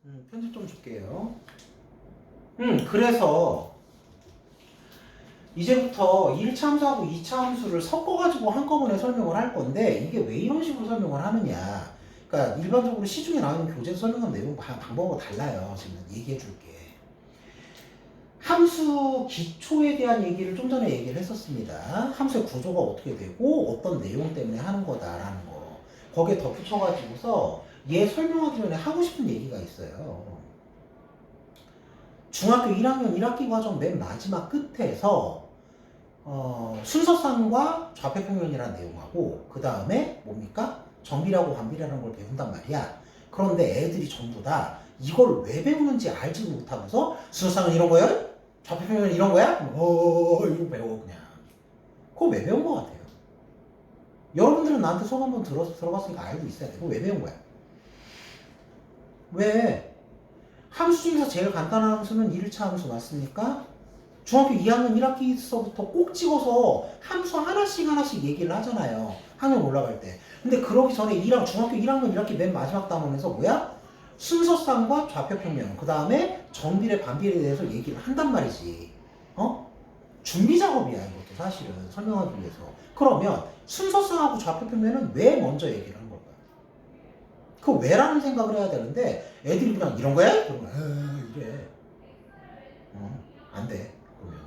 편집 좀 줄게요. 그래서 이제부터 1차 함수하고 2차 함수를 섞어가지고 한꺼번에 설명을 할 건데 이게 왜 이런 식으로 설명을 하느냐. 그러니까 일반적으로 시중에 나오는 교재에서 설명하는 내용 방법하고 달라요. 지금 얘기해 줄게. 함수 기초에 대한 얘기를 좀 전에 얘기를 했었습니다. 함수의 구조가 어떻게 되고 어떤 내용 때문에 하는 거다라는 거. 거기에 덧붙여가지고서 얘 설명하기 전에 하고 싶은 얘기가 있어요. 중학교 1학년 1학기 과정 맨 마지막 끝에서 순서쌍과 좌표평면이라는 내용하고 그 다음에 뭡니까? 정비례하고 반비례라는 걸 배운단 말이야. 그런데 애들이 전부 다 이걸 왜 배우는지 알지 못하면서 순서쌍은 이런 거야? 좌표평면은 이런 거야? 이거 배워 그냥. 그거 왜 배운 거 같아요? 여러분들은 나한테 수업 한번 들어봤으니까 알고 있어야 돼. 그거 왜 배운 거야? 왜? 함수 중에서 제일 간단한 함수는 1차 함수 맞습니까? 중학교 2학년 1학기서부터 꼭 찍어서 함수 하나씩 얘기를 하잖아요. 학년 올라갈 때. 근데 그러기 전에 중학교 1학년 1학기 맨 마지막 단원에서 뭐야? 순서쌍과 좌표평면, 그 다음에 정비례, 반비례에 대해서 얘기를 한단 말이지. 준비 작업이야, 이것도 사실은. 설명하기 위해서. 그러면 순서쌍하고 좌표평면은 왜 먼저 얘기를 한 걸까? 그 왜라는 생각을 해야 되는데 애들이 그냥 이런 거야? 그러면 이래. 안 돼. 그러면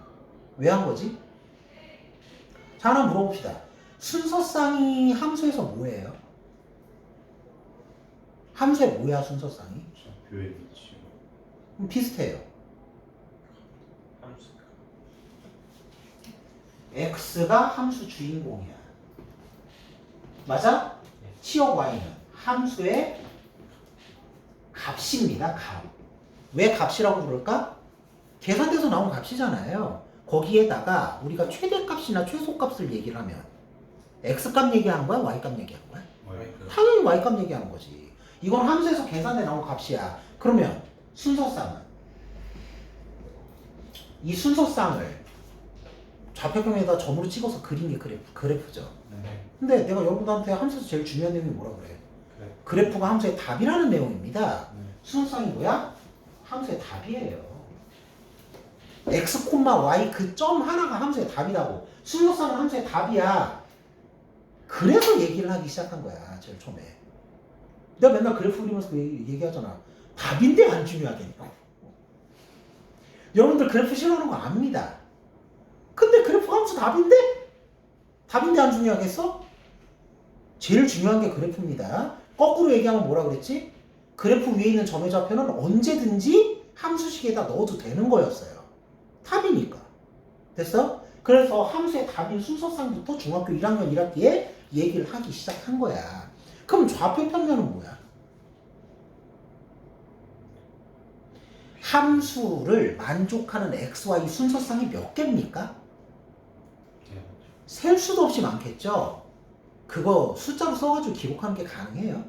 왜 한 거지? 자, 하나 물어봅시다. 순서쌍이 함수에서 뭐예요? 함수에 뭐야 순서쌍이? 좌표의 위치. 비슷해요. 함수. x가 함수 주인공이야. 맞아? 치역 y는 함수의 값입니다. 값. 왜 값이라고 부를까? 계산돼서 나온 값이잖아요. 거기에다가 우리가 최대값이나 최소값을 얘기를 하면 x값 얘기하는 거야? y값 얘기하는 거야? 당연히 y값 얘기하는 거지. 이건 함수에서 계산돼 나온 값이야. 그러면 순서쌍은 이 순서쌍을 좌표평면에다 점으로 찍어서 그린 게 그래프죠. 네. 근데 내가 여러분한테 함수에서 제일 중요한 내용이 뭐라 그래? 그래. 그래프가 함수의 답이라는 내용입니다. 네. 순서쌍이 뭐야? 함수의 답이에요. x, y 그 점 하나가 함수의 답이라고. 순서쌍은 함수의 답이야. 그래서 얘기를 하기 시작한 거야, 제일 처음에. 내가 맨날 그래프 그리면서 얘기하잖아. 답인데 안 중요하다니까. 여러분들 그래프 싫어하는 거 압니다. 근데 그래프 함수 답인데? 답인데 안 중요하겠어? 제일 중요한 게 그래프입니다. 거꾸로 얘기하면 뭐라 그랬지? 그래프 위에 있는 점의 좌표는 언제든지 함수식에다 넣어도 되는 거였어요. 답이니까. 됐어? 그래서 함수의 답인 순서쌍부터 중학교 1학년 1학기에 얘기를 하기 시작한 거야. 그럼 좌표평면은 뭐야? 함수를 만족하는 x, y 순서쌍이 몇 개입니까? 셀 수도 없이 많겠죠? 그거 숫자로 써가지고 기록하는 게 가능해요.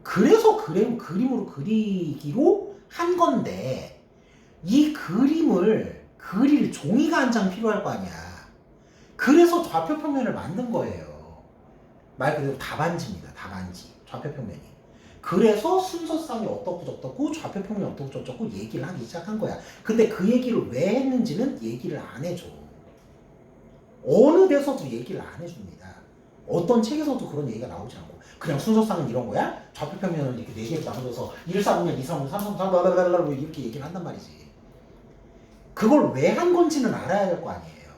그래서 그림으로 그리기로 한 건데 이 그림을 그릴 종이가 한 장 필요할 거 아니야. 그래서 좌표평면을 만든 거예요. 말 그대로 답안지입니다. 답안지. 좌표평면이. 그래서 순서쌍이 어떻고 저떻고 좌표평면이 어떻고 저떻고 얘기를 하기 시작한 거야. 근데 그 얘기를 왜 했는지는 얘기를 안 해줘. 어느 데서도 얘기를 안 해줍니다. 어떤 책에서도 그런 얘기가 나오지 않고 그냥 순서쌍은 이런 거야? 좌표평면을 이렇게 4개로 나눠서 1, 4분면 2, 3분, 3, 3, 3, 이렇게 얘기를 한단 말이지. 그걸 왜 한 건지는 알아야 될 거 아니에요.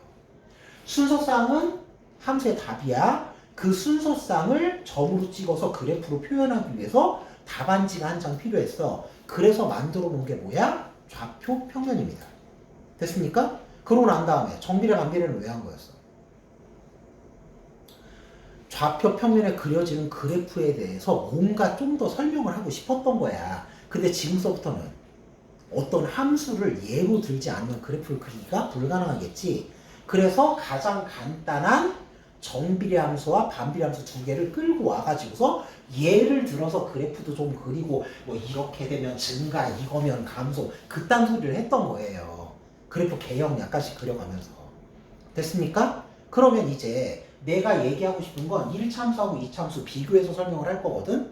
순서쌍은 함수의 답이야. 그 순서쌍을 점으로 찍어서 그래프로 표현하기 위해서 답안지가 한 장 필요했어. 그래서 만들어 놓은 게 뭐야? 좌표평면입니다. 됐습니까? 그러고 난 다음에 정비례 반비례는 왜 한 거였어? 좌표평면에 그려지는 그래프에 대해서 뭔가 좀 더 설명을 하고 싶었던 거야. 근데 지금서부터는 어떤 함수를 예로 들지 않으면 그래프를 그리기가 불가능하겠지. 그래서 가장 간단한 정비례 함수와 반비례 함수 두 개를 끌고 와가지고서 예를 들어서 그래프도 좀 그리고 뭐 이렇게 되면 증가, 이거면 감소 그딴 소리를 했던 거예요. 그래프 개형 약간씩 그려가면서. 됐습니까? 그러면 이제 내가 얘기하고 싶은 건 1차 함수하고 2차 함수 비교해서 설명을 할 거거든?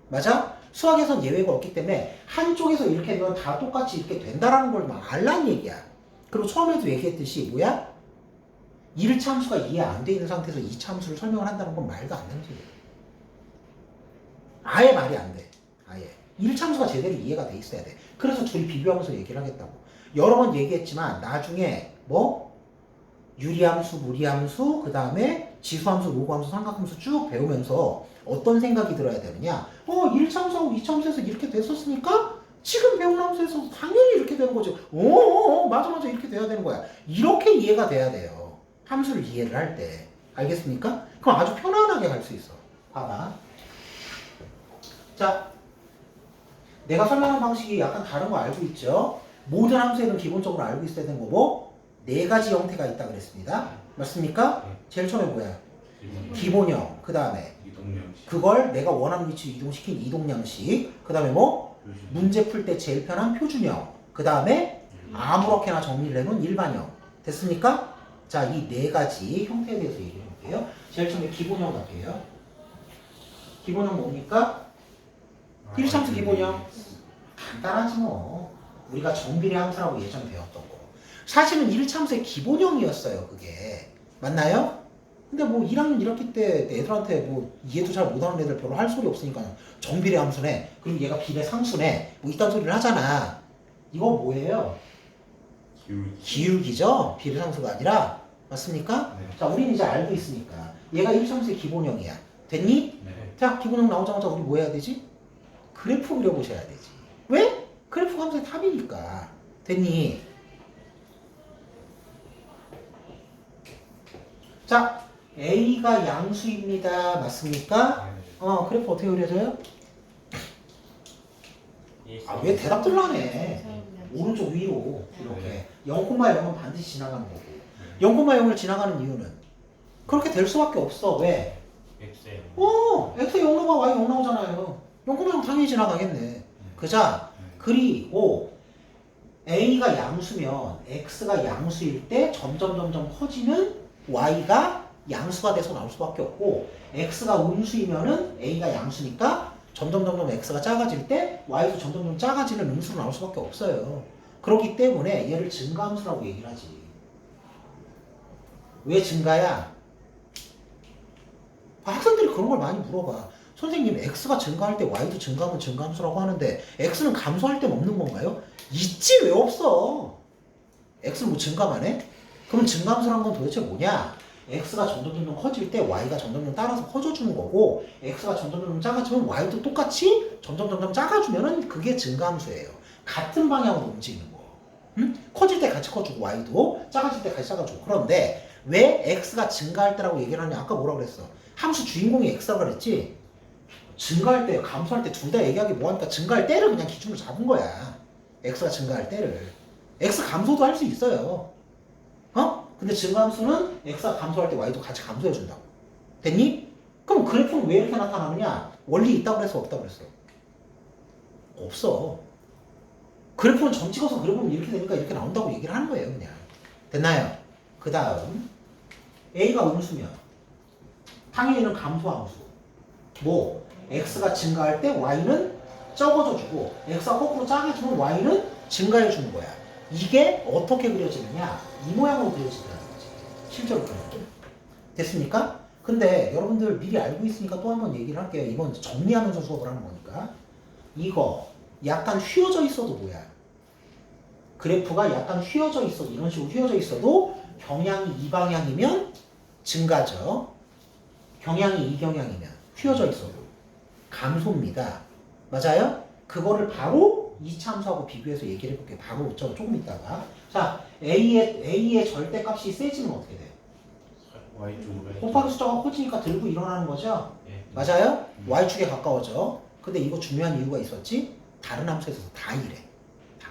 맞아? 수학에선 예외가 없기 때문에 한쪽에서 이렇게 되면 다 똑같이 이렇게 된다라는 걸 알라는 얘기야. 그리고 처음에도 얘기했듯이 뭐야? 1차 함수가 이해 안 돼 있는 상태에서 2차 함수를 설명을 한다는 건 말도 안 되는 소리야. 아예 말이 안 돼. 아예. 1차 함수가 제대로 이해가 돼 있어야 돼. 그래서 둘이 비교하면서 얘기를 하겠다고. 여러 번 얘기했지만 나중에 뭐 유리함수, 무리함수, 그 다음에 지수함수, 로그함수, 삼각함수 쭉 배우면서 어떤 생각이 들어야 되느냐. 1차 함수하고 2차 함수에서 이렇게 됐었으니까 지금 배운 함수에서 당연히 이렇게 되는 거지. 맞아 이렇게 돼야 되는 거야. 이렇게 이해가 돼야 돼요. 함수를 이해를 할 때. 알겠습니까? 그럼 아주 편안하게 갈 수 있어. 봐봐. 자, 내가 설명한 방식이 약간 다른 거 알고 있죠? 모든 함수에는 기본적으로 알고 있어야 되는 거고 4가지 형태가 있다 그랬습니다. 맞습니까? 제일 처음에 뭐야? 기본형. 그 다음에 그걸 내가 원하는 위치로 이동시킨 이동양식. 그 다음에 뭐? 문제 풀 때 제일 편한 표준형. 그 다음에 아무렇게나 정리를 해놓은 일반형. 됐습니까? 자, 이 4가지 형태에 대해서 얘기해 볼게요. 제일 처음에 기본형 갈게요. 기본형 뭡니까? 1차함수 기본형. 간단하지 뭐. 우리가 정비례 함수라고 예전에 배웠던 거. 사실은 1차함수의 기본형이었어요, 그게. 맞나요? 근데 뭐 1학년 1학기 때 애들한테 뭐 이해도 잘 못하는 애들 별로 할 소리 없으니까 정비례 함수네, 그리고 얘가 비례 상수네, 뭐 이딴 소리를 하잖아. 이거 뭐예요? 기울기죠? 비례 상수가 아니라. 맞습니까? 네. 자, 우리는 이제 알고 있으니까 얘가 1차함수의 기본형이야. 됐니? 네. 자, 기본형 나오자마자 우리 뭐 해야 되지? 그래프 그려보셔야 되지. 왜? 그래프 함수의 탑이니까. 됐니? 자, A가 양수입니다. 맞습니까? 그래프 어떻게 그려져요? 왜 대답들을 안 해? 오른쪽 위로 이렇게 0,0은 반드시 지나가는 거고 0,0을 지나가는 이유는 그렇게 될 수밖에 없어. 왜? X에 0 나와 Y 0 나오잖아요. 0,0 당연히 지나가겠네. 그자? 그리고 A가 양수면 X가 양수일 때 점점 커지는 Y가 양수가 돼서 나올 수밖에 없고, X가 음수이면은 A가 양수니까 점점 X가 작아질 때 Y도 점점 작아지는 음수로 나올 수밖에 없어요. 그렇기 때문에 얘를 증가함수라고 얘기를 하지. 왜 증가야? 학생들이 그런 걸 많이 물어봐. 선생님, X가 증가할 때 Y도 증가하면 증가함수라고 하는데 X는 감소할 때는 없는 건가요? 있지, 왜 없어? X는 뭐 증가만 해? 그럼 증가함수란 건 도대체 뭐냐? X가 점점 커질 때 Y가 점점 따라서 커져주는 거고, X가 점점 작아지면 Y도 똑같이 점점 작아주면은 그게 증가함수예요. 같은 방향으로 움직이는 거. 응? 커질 때 같이 커주고 Y도 작아질 때 같이 작아주고. 그런데 왜 X가 증가할 때라고 얘기를 하냐? 아까 뭐라 그랬어? 함수 주인공이 X라고 그랬지? 증가할 때, 감소할 때 둘 다 얘기하기 뭐하니까 증가할 때를 그냥 기준으로 잡은 거야. X가 증가할 때를. X 감소도 할 수 있어요. 근데 증가함수는 X가 감소할 때 Y도 같이 감소해준다고. 됐니? 그럼 그래프는 왜 이렇게 나타나느냐? 원리 있다고 그랬어, 없다고 그랬어? 없어. 그래프는 점 찍어서 그려보면 이렇게 되니까 이렇게 나온다고 얘기를 하는 거예요, 그냥. 됐나요? 그 다음 A가 음수면 당연히는 감소함수. 뭐 X가 증가할 때 Y는 적어져주고, X가 거꾸로 작아지면 Y는 증가해주는 거야. 이게 어떻게 그려지느냐? 이 모양으로 그려진다는 거지. 실제로 그려요. 됐습니까? 근데 여러분들 미리 알고 있으니까 또 한번 얘기를 할게요. 이건 정리하면서 수업을 하는 거니까. 이거 약간 휘어져 있어도 뭐야? 그래프가 약간 휘어져 있어도, 이런 식으로 휘어져 있어도 경향이 이 방향이면 증가죠. 경향이 이 경향이면 휘어져 있어도 감소입니다. 맞아요? 그거를 바로 2차 함수하고 비교해서 얘기를 해볼게요. 바로 조금 있다가. 자, A의 절대값이 세지면 어떻게 돼요? 곱하기 숫자가 커지니까 들고 일어나는 거죠? 맞아요? Y축에 가까워져. 근데 이거 중요한 이유가 있었지? 다른 함수에서 다 이래. 다.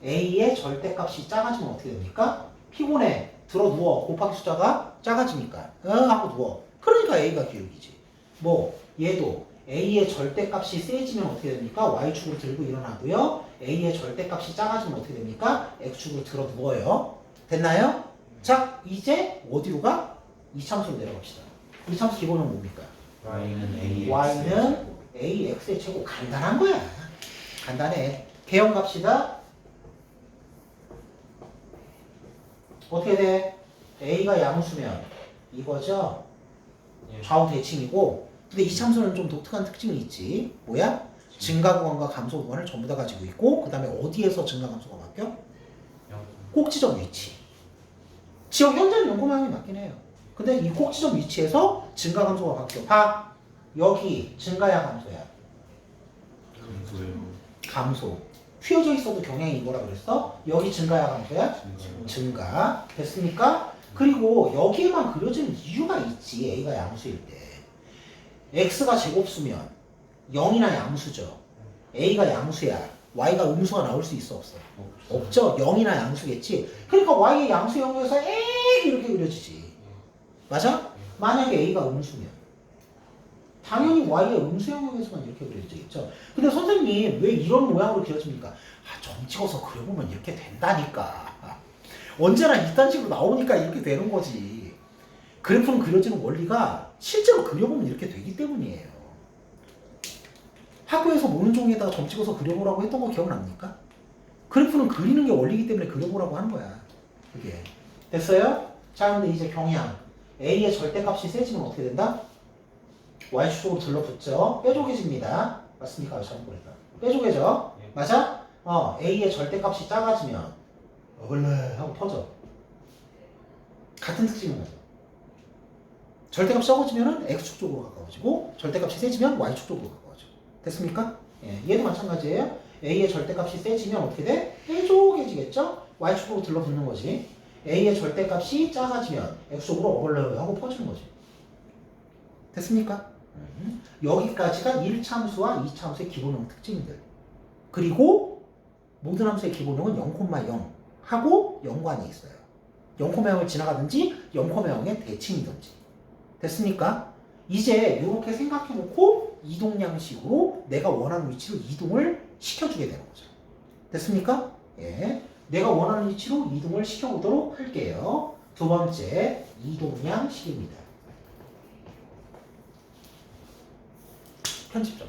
A의 절대값이 작아지면 어떻게 됩니까? 피곤해. 들어 누워. 곱하기 숫자가 작아지니까. 하고 누워. 그러니까 A가 기울기지. 뭐 얘도 A의 절대값이 세지면 어떻게 됩니까? Y축으로 들고 일어나고요. A의 절대값이 작아지면 어떻게 됩니까? X축으로 들어 누워요. 됐나요? 자, 이제 어디로 가? 2차함수로 내려갑시다. 2차함수 기본은 뭡니까? Y는 A, Y는 AX의 제곱 간단한 거야. 간단해. 개형 갑시다. 어떻게 돼? A가 양수면 이거죠? 예. 좌우 대칭이고 근데 이 참수는 좀 독특한 특징이 있지. 뭐야? 증가 구간과 감소 구간을 전부 다 가지고 있고 그 다음에 어디에서 증가 감소가 바뀌어? 꼭지점 위치. 지역 현재는 연고 모양이 맞긴 해요. 근데 이 꼭지점 위치에서 증가 감소가 바뀌어. 봐. 여기 증가야 감소야? 감소예요. 감소. 휘어져 있어도 경향이 이거라 그랬어? 여기 증가야 감소야? 증가. 됐습니까? 그리고 여기에만 그려진 이유가 있지. A가 양수일 때. X가 제곱수면 0이나 양수죠. A가 양수야. Y가 음수가 나올 수 있어 없어? 없죠. 0이나 양수겠지. 그러니까 Y의 양수 영역에서 A 이렇게 그려지지. 맞아? 만약에 A가 음수면 당연히 Y의 음수 영역에서만 이렇게 그려지겠죠. 근데 선생님 왜 이런 모양으로 그려집니까? 점 찍어서 그려보면 이렇게 된다니까. 언제나 이딴 식으로 나오니까 이렇게 되는 거지. 그래프는 그려지는 원리가 실제로 그려보면 이렇게 되기 때문이에요. 학교에서 모는 종이에다가 점 찍어서 그려보라고 했던 거 기억납니까? 그래프는 그리는 게 원리이기 때문에 그려보라고 하는 거야. 그게. 됐어요? 자, 근데 이제 경향. A의 절대값이 세지면 어떻게 된다? Y축으로 들러붙죠. 빼족해집니다. 맞습니까? 잘못 그랬다. 빼족해져. 예. 맞아? A의 절대값이 작아지면 원래 하고 퍼져. 같은 특징은 가져. 절대값이 적어지면 X축 쪽으로 가까워지고 절대값이 세지면 Y축 쪽으로 가까워져. 됐습니까? 예, 얘도 마찬가지예요. A의 절대값이 세지면 어떻게 돼? 빼족해지겠죠? Y축으로 들러붙는 거지. A의 절대값이 작아지면 X축으로 어글러 하고 퍼지는 거지. 됐습니까? 여기까지가 1참수와 2참수의 기본형 특징들. 그리고 모든 함수의 기본형은 0,0 하고 연관이 있어요. 0,0을 지나가든지 0,0의 대칭이든지. 됐습니까? 이제 이렇게 생각해놓고 이동량식으로 내가 원하는 위치로 이동을 시켜주게 되는 거죠. 됐습니까? 예. 내가 원하는 위치로 이동을 시켜보도록 할게요. 두 번째, 이동량식입니다. 편집점.